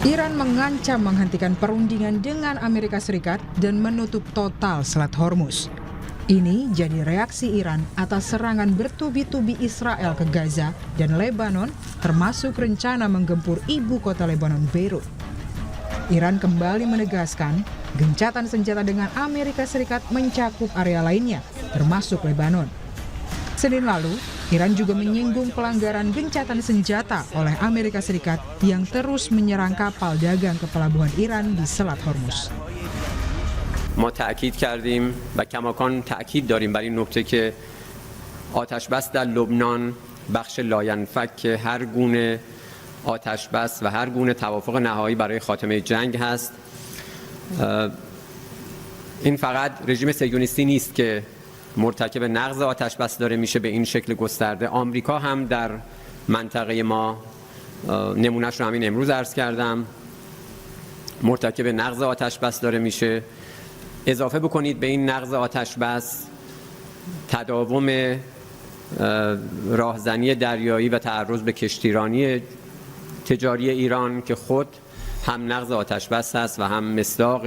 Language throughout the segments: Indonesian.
Iran mengancam menghentikan perundingan dengan Amerika Serikat dan menutup total Selat Hormuz. Ini jadi reaksi Iran atas serangan bertubi-tubi Israel ke Gaza dan Lebanon, termasuk rencana menggempur ibu kota Lebanon, Beirut. Iran kembali menegaskan gencatan senjata dengan Amerika Serikat mencakup area lainnya, termasuk Lebanon. Senin lalu, Iran juga menyinggung pelanggaran gencatan senjata oleh Amerika Serikat yang terus menyerang kapal dagang ke pelabuhan Iran di Selat Hormuz. ما تأکید کردیم و کماکان تأکید داریم بر این نکته که آتش بس در لبنان بخش لاینفک هر گونه آتش بس و هر گونه توافق نهایی برای خاتمه جنگ هست. این فقط رژیم صهیونیستی نیست که مرتکب نقض آتش بس داره میشه به این شکل گسترده. آمریکا هم در منطقه ما نمونهش رو همین امروز عرض کردم مرتکب نقض آتش بس داره میشه. اضافه بکنید به این نقض آتش بس تداوم راهزنی دریایی و تعرض به کشتیرانی تجاری ایران که خود هم نقض آتش بس است و هم مصداق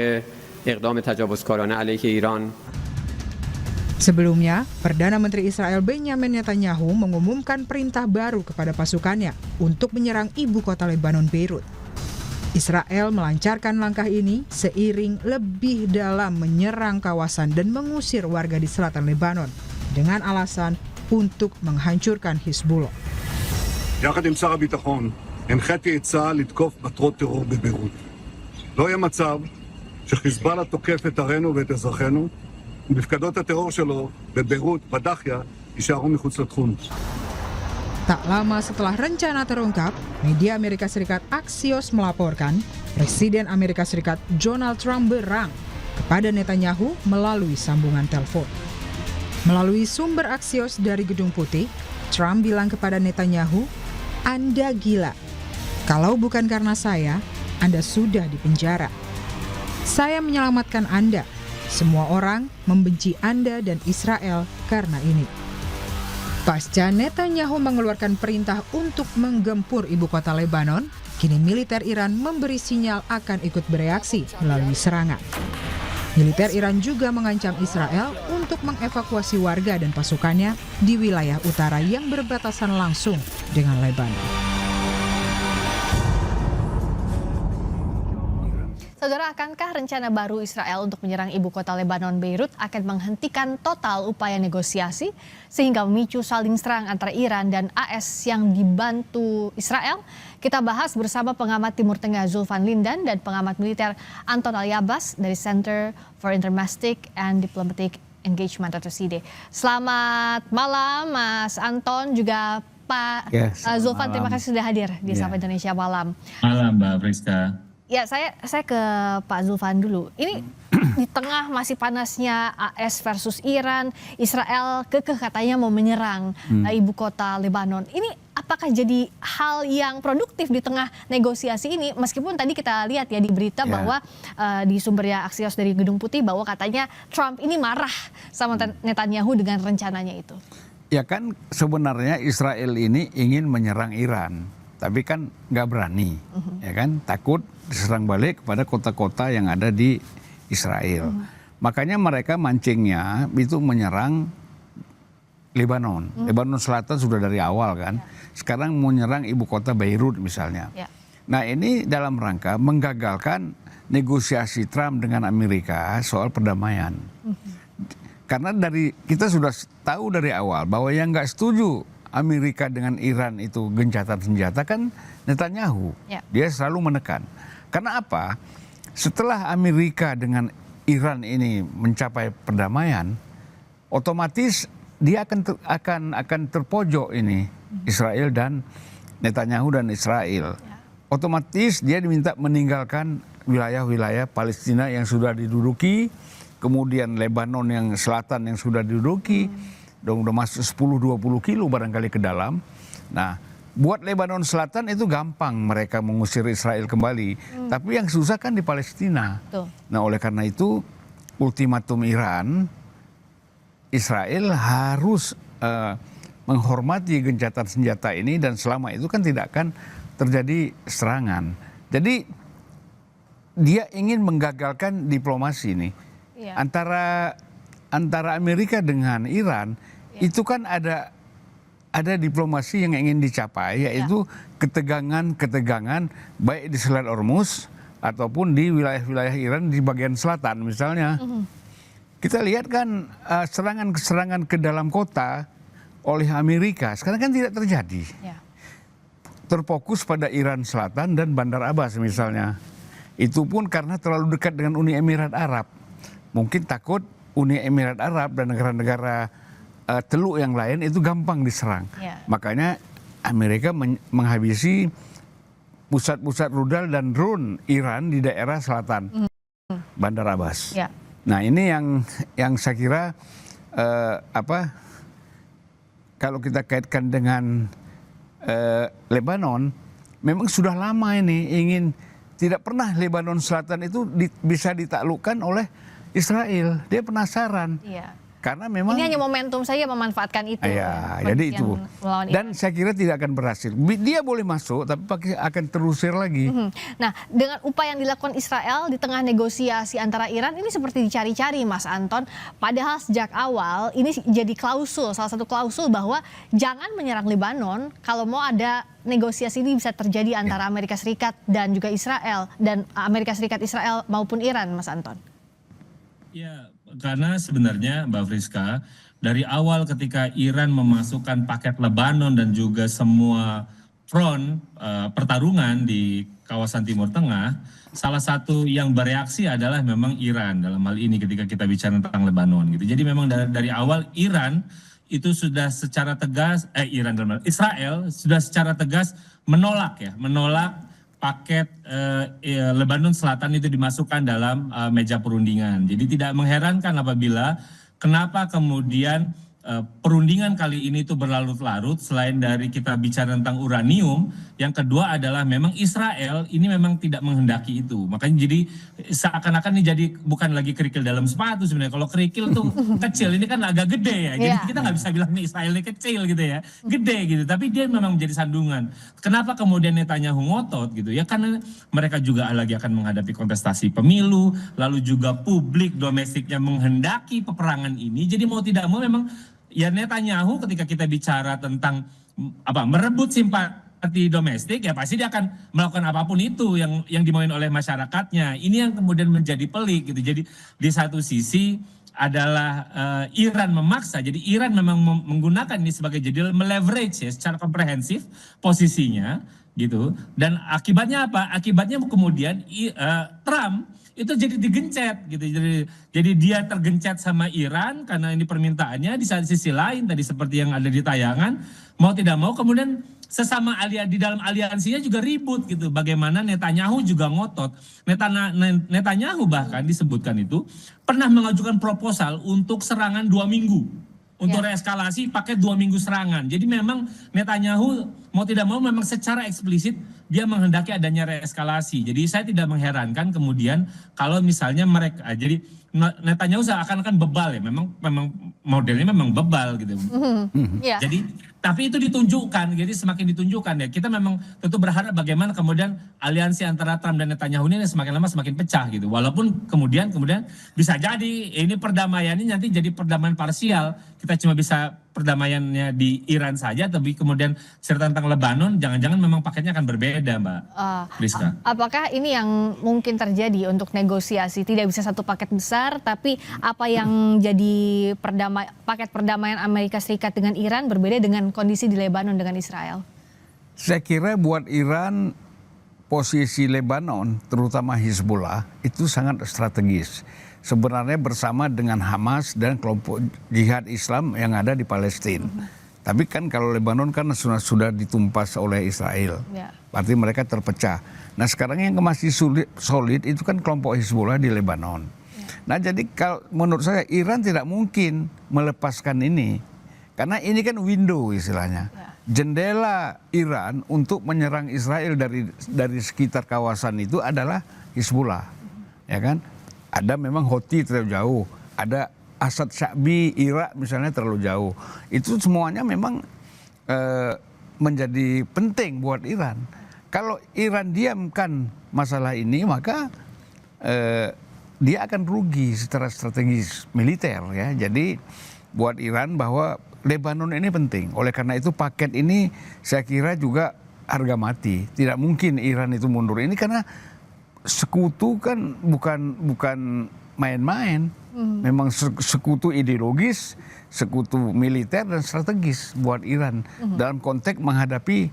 اقدام تجاوزکارانه علیه ایران. Sebelumnya, Perdana Menteri Israel Benjamin Netanyahu mengumumkan perintah baru kepada pasukannya untuk menyerang ibu kota Lebanon, Beirut. Israel melancarkan langkah ini seiring lebih dalam menyerang kawasan dan mengusir warga di selatan Lebanon dengan alasan untuk menghancurkan Hizbullah. יחד עם שר הביטחון, הנחיתי את צה"ל לתקוף מטרות טרור בביירות. לא יהיה מצב שחיזבאללה תוקף את ערינו ואת אזרחינו, ומפקדות הטרור שלו בביירות, בדאחיה, יישארו מחוץ לתחום. Tak lama setelah rencana terungkap, media Amerika Serikat Axios melaporkan Presiden Amerika Serikat Donald Trump berang kepada Netanyahu melalui sambungan telepon. Melalui sumber Axios dari Gedung Putih, Trump bilang kepada Netanyahu, "Anda gila. Kalau bukan karena saya, Anda sudah dipenjara. Saya menyelamatkan Anda. Semua orang membenci Anda dan Israel karena ini." Pasca Netanyahu mengeluarkan perintah untuk menggempur ibu kota Lebanon, kini militer Iran memberi sinyal akan ikut bereaksi melalui serangan. Militer Iran juga mengancam Israel untuk mengevakuasi warga dan pasukannya di wilayah utara yang berbatasan langsung dengan Lebanon. Saudara, akankah rencana baru Israel untuk menyerang ibu kota Lebanon, Beirut akan menghentikan total upaya negosiasi sehingga memicu saling serang antara Iran dan AS yang dibantu Israel? Kita bahas bersama pengamat Timur Tengah Zulfan Lindan dan pengamat militer Anton Alyabas dari Center for Intermestic and Diplomatic Engagement atau CIDE. Selamat malam Mas Anton, juga Pak Zulfan, terima kasih sudah hadir di Sapa Indonesia Malam. Malam Mbak Friska. Ya, saya ke Pak Zulfan dulu. Ini di tengah masih panasnya AS versus Iran, Israel kekeh katanya mau menyerang ibu kota Lebanon. Ini apakah jadi hal yang produktif di tengah negosiasi ini? Meskipun tadi kita lihat ya di berita bahwa di sumbernya Axios dari Gedung Putih bahwa katanya Trump ini marah sama Netanyahu dengan rencananya itu. Ya kan sebenarnya Israel ini ingin menyerang Iran, tapi kan nggak berani, ya kan, takut diserang balik kepada kota-kota yang ada di Israel. Makanya mereka mancingnya itu menyerang Lebanon. Lebanon Selatan sudah dari awal kan. Sekarang mau menyerang ibu kota Beirut misalnya. Nah ini dalam rangka menggagalkan negosiasi Trump dengan Amerika soal perdamaian. Karena kita sudah tahu dari awal bahwa yang nggak setuju Amerika dengan Iran itu gencatan senjata kan Netanyahu. Dia selalu menekan. Karena apa? Setelah Amerika dengan Iran ini mencapai perdamaian, otomatis dia akan terpojok ini Israel dan Netanyahu dan Israel. Otomatis dia diminta meninggalkan wilayah-wilayah Palestina yang sudah diduduki, kemudian Lebanon yang selatan yang sudah diduduki. Udah masuk 10-20 kilo barangkali ke dalam. Nah, buat Lebanon Selatan itu gampang mereka mengusir Israel kembali. Tapi yang susah kan di Palestina. Nah, oleh karena itu ultimatum Iran, Israel harus menghormati gencatan senjata ini dan selama itu kan tidak akan terjadi serangan. Jadi dia ingin menggagalkan diplomasi nih Iya. antara Amerika dengan Iran. Itu kan ada diplomasi yang ingin dicapai, yaitu ketegangan baik di Selat Hormuz ataupun di wilayah-wilayah Iran di bagian selatan misalnya. Kita lihat kan serangan-serangan ke dalam kota oleh Amerika sekarang kan tidak terjadi. Ya. Terfokus pada Iran Selatan dan Bandar Abbas misalnya. Itu pun karena terlalu dekat dengan Uni Emirat Arab. Mungkin takut Uni Emirat Arab dan negara-negara teluk yang lain itu gampang diserang. Ya. Makanya Amerika menghabisi pusat-pusat rudal dan drone Iran di daerah selatan Bandar Abbas. Ya. Nah ini yang saya kira kalau kita kaitkan dengan Lebanon, memang sudah lama ini tidak pernah Lebanon Selatan itu bisa ditaklukkan oleh Israel. Dia penasaran. Iya. Karena memang Ini hanya momentum saja memanfaatkan itu. ya, jadi itu. Dan saya kira tidak akan berhasil. Dia boleh masuk, tapi akan terusir lagi. Nah, dengan upaya yang dilakukan Israel di tengah negosiasi antara Iran, ini seperti dicari-cari, Mas Anton. Padahal sejak awal ini jadi salah satu klausul bahwa jangan menyerang Lebanon kalau mau ada negosiasi ini bisa terjadi antara Amerika Serikat dan juga Israel, dan Amerika Serikat Israel maupun Iran, Mas Anton. Ya, karena sebenarnya Mbak Friska, dari awal ketika Iran memasukkan paket Lebanon dan juga semua front pertarungan di kawasan Timur Tengah, salah satu yang bereaksi adalah memang Iran dalam hal ini ketika kita bicara tentang Lebanon gitu. Jadi memang dari awal Iran itu sudah secara tegas, Israel sudah secara tegas menolak paket Lebanon Selatan itu dimasukkan dalam meja perundingan. Jadi tidak mengherankan apabila kenapa kemudian perundingan kali ini itu berlarut-larut. Selain dari kita bicara tentang uranium, yang kedua adalah memang Israel ini memang tidak menghendaki itu. Makanya jadi seakan-akan ini jadi bukan lagi kerikil dalam sepatu sebenarnya. Kalau kerikil tuh kecil, ini kan agak gede ya. Jadi kita nggak bisa bilang nih Israel ini kecil gitu ya, gede gitu. Tapi dia memang menjadi sandungan. Kenapa kemudian Netanyahu ngotot gitu ya? Karena mereka juga lagi akan menghadapi kontestasi pemilu, lalu juga publik domestiknya menghendaki peperangan ini. Jadi mau tidak mau memang ya Netanyahu ketika kita bicara tentang merebut simpati domestik, ya pasti dia akan melakukan apapun itu yang dimauin oleh masyarakatnya. Ini yang kemudian menjadi pelik gitu. Jadi di satu sisi adalah Iran memaksa, jadi Iran memang menggunakan ini sebagai jadi meleverage ya secara komprehensif posisinya gitu. Dan akibatnya apa? Akibatnya kemudian Trump itu jadi digencet gitu. Jadi dia tergencet sama Iran karena ini permintaannya. Di sisi lain tadi seperti yang ada di tayangan, mau tidak mau kemudian sesama di dalam aliansinya juga ribut gitu. Bagaimana Netanyahu juga ngotot. Netanyahu bahkan disebutkan itu pernah mengajukan proposal untuk serangan 2 minggu. Untuk reeskalasi pakai 2 minggu serangan. Jadi memang Netanyahu mau tidak mau memang secara eksplisit dia menghendaki adanya reeskalasi. Jadi saya tidak mengherankan kemudian kalau misalnya mereka, jadi Netanyahu seakan-akan bebal ya, memang modelnya memang bebal gitu. Jadi tapi itu ditunjukkan, jadi semakin ditunjukkan ya. Kita memang tentu berharap bagaimana kemudian aliansi antara Trump dan Netanyahu ini semakin lama semakin pecah gitu. Walaupun kemudian bisa jadi ini perdamaiannya nanti jadi perdamaian parsial. Kita cuma bisa perdamaiannya di Iran saja, tapi kemudian cerita tentang Lebanon jangan-jangan memang paketnya akan berbeda, Mbak Friska. Apakah ini yang mungkin terjadi untuk negosiasi? Tidak bisa satu paket besar, tapi apa yang jadi paket perdamaian Amerika Serikat dengan Iran berbeda dengan kondisi di Lebanon dengan Israel? Saya kira buat Iran posisi Lebanon, terutama Hizbullah, itu sangat strategis. Sebenarnya bersama dengan Hamas dan kelompok jihad Islam yang ada di Palestina. Tapi kan kalau Lebanon kan sudah ditumpas oleh Israel. Berarti mereka terpecah. Nah sekarang yang masih solid itu kan kelompok Hizbullah di Lebanon. Nah jadi kalau menurut saya Iran tidak mungkin melepaskan ini. Karena ini kan window istilahnya. Jendela Iran untuk menyerang Israel dari sekitar kawasan itu adalah Hizbullah. Ya kan? Ada memang Houthi terlalu jauh, ada Asad Sya'bi Irak misalnya terlalu jauh. Itu semuanya memang menjadi penting buat Iran. Kalau Iran diamkan masalah ini, maka dia akan rugi secara strategis militer ya. Jadi buat Iran bahwa Lebanon ini penting. Oleh karena itu paket ini saya kira juga harga mati. Tidak mungkin Iran itu mundur. Ini karena sekutu kan bukan main-main. Memang sekutu ideologis, sekutu militer dan strategis buat Iran dalam konteks menghadapi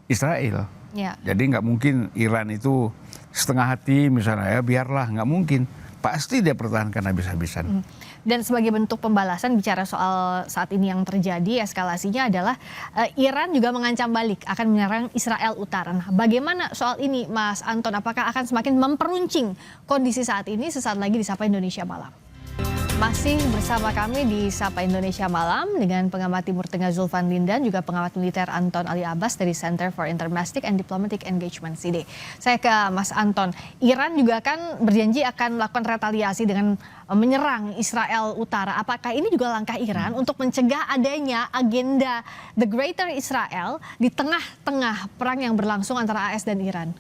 Israel. Ya. Jadi nggak mungkin Iran itu setengah hati misalnya ya, biarlah, nggak mungkin. Pasti dia pertahankan habis-habisan. Dan sebagai bentuk pembalasan bicara soal saat ini yang terjadi, eskalasinya adalah Iran juga mengancam balik akan menyerang Israel Utara. Nah, bagaimana soal ini Mas Anton? Apakah akan semakin memperuncing kondisi saat ini? Sesaat lagi di Sapa Indonesia Malam. Masih bersama kami di Sapa Indonesia Malam dengan pengamat Timur Tengah Zulfan Lindan, juga pengamat militer Anton Ali Abbas dari Center for Interdomestic and Diplomatic Engagement CD. Saya ke Mas Anton. Iran juga kan berjanji akan melakukan retaliasi dengan menyerang Israel Utara. Apakah ini juga langkah Iran untuk mencegah adanya agenda The Greater Israel di tengah-tengah perang yang berlangsung antara AS dan Iran?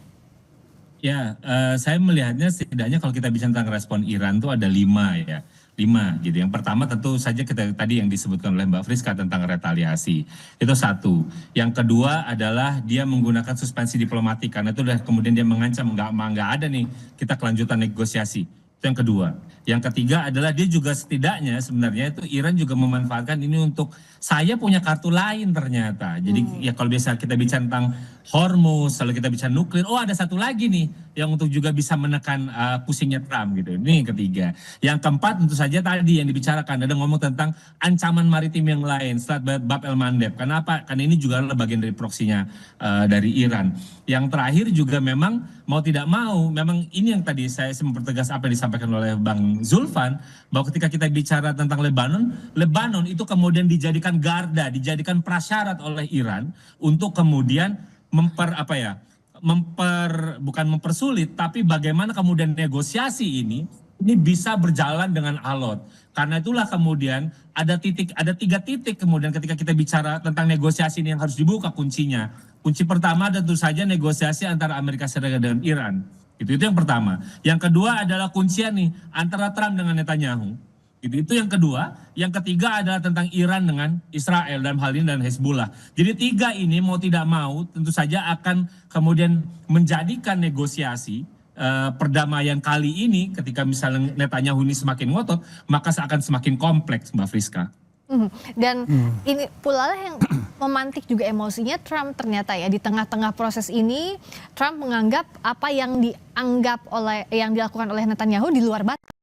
Ya, saya melihatnya setidaknya kalau kita bicara tentang respon Iran tuh ada 5 ya. 5 gitu. Yang pertama tentu saja kita tadi yang disebutkan oleh Mbak Friska tentang retaliasi. Itu satu. Yang kedua adalah dia menggunakan suspensi diplomatik karena itu udah kemudian dia mengancam nggak ada nih kita kelanjutan negosiasi. Itu yang kedua. Yang ketiga adalah dia juga setidaknya sebenarnya itu Iran juga memanfaatkan ini untuk saya punya kartu lain ternyata. Jadi ya kalau biasa kita bicara tentang Hormuz, kalau kita bicara nuklir, oh ada satu lagi nih yang untuk juga bisa menekan pusingnya Trump gitu. Ini yang ketiga. Yang keempat tentu saja tadi yang dibicarakan ada ngomong tentang ancaman maritim yang lain setelah Bab el Mandeb. Kenapa? Karena ini juga adalah bagian dari proksinya dari Iran. Yang terakhir juga memang mau tidak mau, memang ini yang tadi saya mempertegas apa yang disampaikan oleh Bang Zulfan, bahwa ketika kita bicara tentang Lebanon itu kemudian dijadikan garda, dijadikan prasyarat oleh Iran untuk kemudian bukan mempersulit, tapi bagaimana kemudian negosiasi ini bisa berjalan dengan alot. Karena itulah kemudian ada 3 titik kemudian ketika kita bicara tentang negosiasi ini yang harus dibuka kuncinya. Kunci pertama tentu saja negosiasi antara Amerika Serikat dan Iran. Itu yang pertama. Yang kedua adalah kuncian nih antara Trump dengan Netanyahu. Itu yang kedua. Yang ketiga adalah tentang Iran dengan Israel dalam hal ini dan Hezbollah. Jadi 3 ini mau tidak mau tentu saja akan kemudian menjadikan negosiasi perdamaian kali ini ketika misalnya Netanyahu ini semakin ngotot, maka akan semakin kompleks, Mbak Friska. Dan ini pula lah yang memantik juga emosinya Trump ternyata ya, di tengah-tengah proses ini Trump menganggap apa yang dilakukan oleh Netanyahu di luar batas.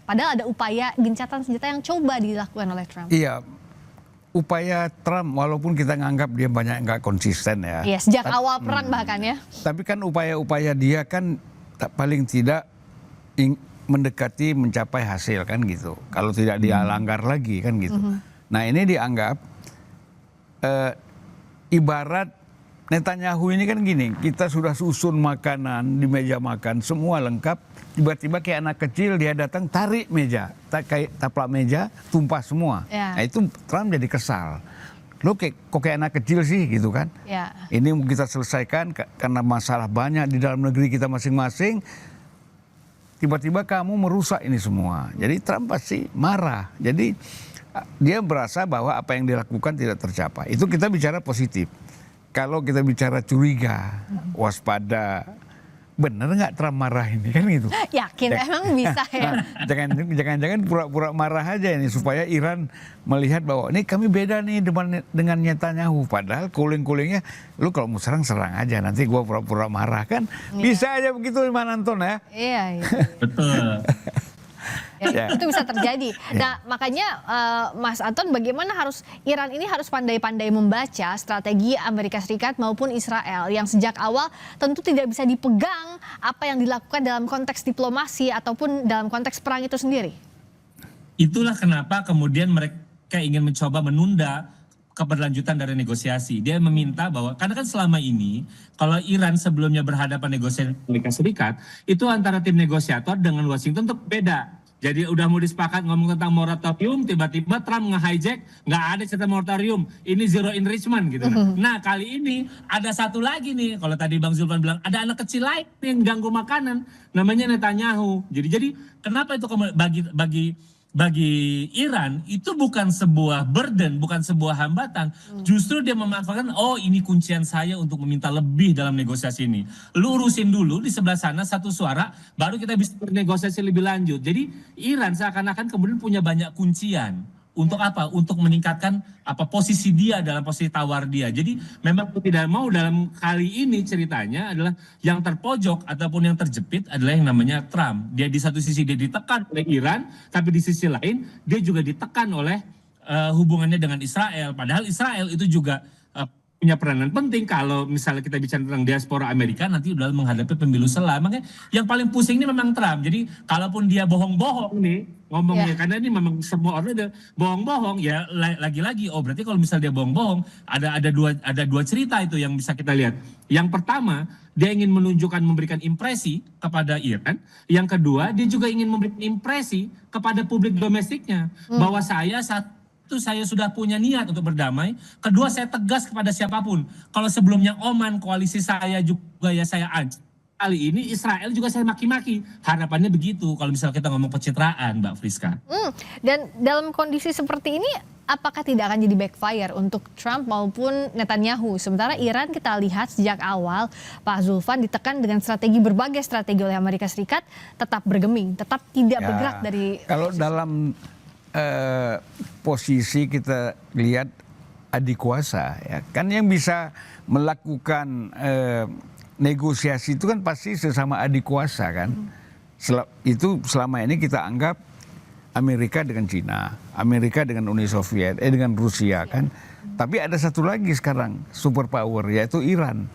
Padahal ada upaya gencatan senjata yang coba dilakukan oleh Trump. Iya, upaya Trump walaupun kita nganggap dia banyak nggak konsisten ya. Iya, sejak awal perang bahkan ya. Tapi kan upaya-upaya dia kan paling tidak mendekati mencapai hasil kan gitu. Kalau tidak dia langgar lagi kan gitu. Nah ini dianggap ibarat Netanyahu ini kan gini, kita sudah susun makanan di meja makan semua lengkap, tiba-tiba kayak anak kecil dia datang tarik meja, taplak meja tumpah semua. Nah itu Trump jadi kesal. Lo kok kayak anak kecil sih gitu kan. Ini kita selesaikan karena masalah banyak di dalam negeri kita masing-masing. Tiba-tiba kamu merusak ini semua. Jadi Trump pasti marah. Jadi dia berasa bahwa apa yang dilakukan tidak tercapai. Itu kita bicara positif. Kalau kita bicara curiga, waspada, bener nggak Trump marah ini kan gitu? Yakin emang bisa ya? Jangan-jangan pura-pura marah aja ini supaya Iran melihat bahwa ini kami beda nih dengan Netanyahu. Padahal cooling-coolingnya, lu kalau mau serang aja, nanti gua pura-pura marah kan? Bisa aja begitu Mas Anton ya? Iya. Betul. Itu bisa terjadi. Nah makanya Mas Anton, bagaimana Iran ini harus pandai-pandai membaca strategi Amerika Serikat maupun Israel yang sejak awal tentu tidak bisa dipegang apa yang dilakukan dalam konteks diplomasi ataupun dalam konteks perang itu sendiri. Itulah kenapa kemudian mereka ingin mencoba menunda keberlanjutan dari negosiasi. Dia meminta bahwa, karena kan selama ini kalau Iran sebelumnya berhadapan negosiasi Amerika Serikat, itu antara tim negosiator dengan Washington itu beda. Jadi udah mau disepakati ngomong tentang moratorium, tiba-tiba Trump nge-hijack, nggak ada cerita moratorium, ini zero enrichment gitu. Nah kali ini ada satu lagi nih, kalau tadi Bang Zulfan bilang ada anak kecil lain yang ganggu makanan, namanya Netanyahu. Jadi kenapa itu bagi Iran itu bukan sebuah burden, bukan sebuah hambatan. Justru dia memanfaatkan, oh ini kuncian saya untuk meminta lebih dalam negosiasi ini. Lu urusin dulu di sebelah sana satu suara, baru kita bisa bernegosiasi lebih lanjut. Jadi Iran seakan-akan kemudian punya banyak kuncian. Untuk apa? Untuk meningkatkan posisi dia dalam posisi tawar dia. Jadi memang tidak mau dalam kali ini ceritanya adalah yang terpojok ataupun yang terjepit adalah yang namanya Trump. Dia di satu sisi dia ditekan oleh Iran, tapi di sisi lain dia juga ditekan oleh hubungannya dengan Israel. Padahal Israel itu juga punya peranan penting kalau misalnya kita bicara tentang diaspora Amerika nanti dalam menghadapi pemilu selah. Makanya yang paling pusing ini memang Trump. Jadi kalaupun dia bohong-bohong nih ngomongnya, karena ini memang semua orang udah bohong-bohong ya, lagi-lagi berarti kalau misalnya dia bohong-bohong ada dua cerita itu yang bisa kita lihat. Yang pertama, dia ingin menunjukkan memberikan impresi kepada Iran. Yang kedua, dia juga ingin memberikan impresi kepada publik domestiknya bahwa saya sudah punya niat untuk berdamai. Kedua, saya tegas kepada siapapun. Kalau sebelumnya Oman, koalisi saya juga ya saya ancam. Kali ini Israel juga saya maki-maki. Harapannya begitu kalau misalnya kita ngomong pencitraan, Mbak Friska. Dan dalam kondisi seperti ini, apakah tidak akan jadi backfire untuk Trump maupun Netanyahu? Sementara Iran kita lihat sejak awal Pak Zulfan ditekan dengan berbagai strategi oleh Amerika Serikat, tetap bergeming, tetap tidak bergerak dari... Kalau dalam posisi kita lihat adik kuasa, ya kan yang bisa melakukan negosiasi itu kan pasti sesama adik kuasa kan. Itu selama ini kita anggap Amerika dengan Cina, Amerika dengan Uni Soviet, dengan Rusia kan. Tapi ada satu lagi sekarang superpower yaitu Iran.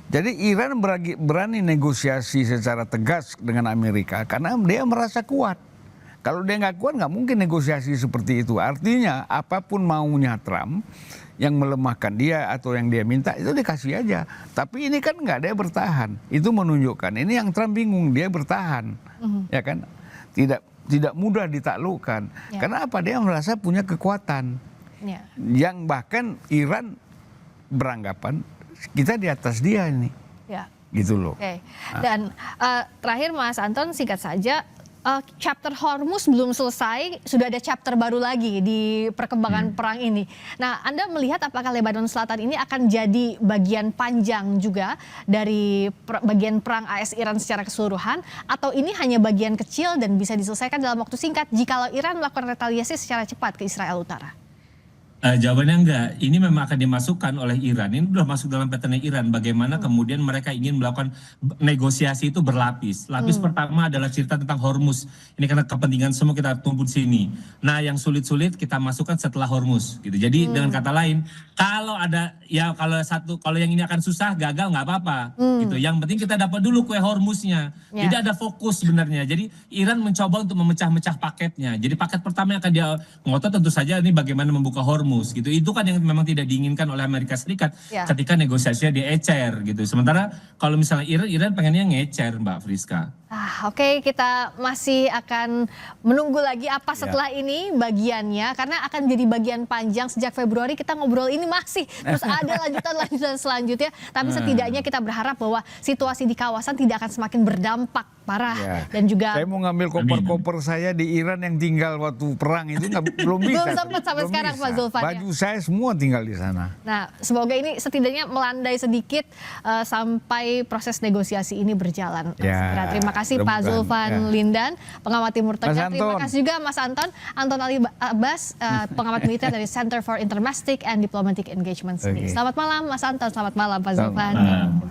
Jadi Iran berani negosiasi secara tegas dengan Amerika karena dia merasa kuat. Kalau dia nggak kuat nggak mungkin negosiasi seperti itu. Artinya apapun maunya Trump yang melemahkan dia atau yang dia minta itu dikasih aja. Tapi ini kan nggak, dia bertahan. Itu menunjukkan ini yang Trump bingung, dia bertahan, ya kan? Tidak mudah ditaklukkan. Karena apa? Dia merasa punya kekuatan. Yang bahkan Iran beranggapan kita di atas dia ini. Gitu loh. Dan terakhir Mas Anton, singkat saja. Chapter Hormuz belum selesai, sudah ada chapter baru lagi di perkembangan perang ini. Nah, Anda melihat apakah Lebanon Selatan ini akan jadi bagian panjang juga dari bagian perang AS Iran secara keseluruhan, atau ini hanya bagian kecil dan bisa diselesaikan dalam waktu singkat jikalau Iran melakukan retaliasi secara cepat ke Israel Utara? Jawabannya enggak. Ini memang akan dimasukkan oleh Iran. Ini sudah masuk dalam pattern Iran. Bagaimana kemudian mereka ingin melakukan negosiasi itu berlapis. Lapis pertama adalah cerita tentang Hormuz. Ini karena kepentingan semua kita tumpul di sini. Nah, yang sulit-sulit kita masukkan setelah Hormuz. Gitu. Jadi dengan kata lain, kalau ada kalau yang ini akan susah, gagal nggak apa-apa. Gitu. Yang penting kita dapat dulu kue Hormuznya. Jadi ada fokus sebenarnya. Jadi Iran mencoba untuk memecah-mecah paketnya. Jadi paket pertama yang akan dia ngotot tentu saja ini bagaimana membuka Hormuz. Gitu. Itu kan yang memang tidak diinginkan oleh Amerika Serikat ketika negosiasinya diecer gitu. Sementara kalau misalnya Iran pengennya ngecer, Mbak Friska. Oke, kita masih akan menunggu lagi apa setelah ini bagiannya, karena akan jadi bagian panjang. Sejak Februari kita ngobrol ini masih terus ada lanjutan selanjutnya. Tapi setidaknya kita berharap bahwa situasi di kawasan tidak akan semakin berdampak parah dan juga. Saya mau ngambil koper-koper saya di Iran yang tinggal waktu perang itu belum bisa. Belum sempat sampai sekarang Pak Zulfan. Baju saya semua tinggal di sana. Nah, semoga ini setidaknya melandai sedikit sampai proses negosiasi ini berjalan. Terima kasih Pak Zulfan Lindan, pengamat Timur Tengah. Terima kasih juga Mas Anton Ali Abbas, pengamat militer dari Center for Intermestic and Diplomatic Engagement. Selamat malam Mas Anton, selamat malam Pak Zulfan.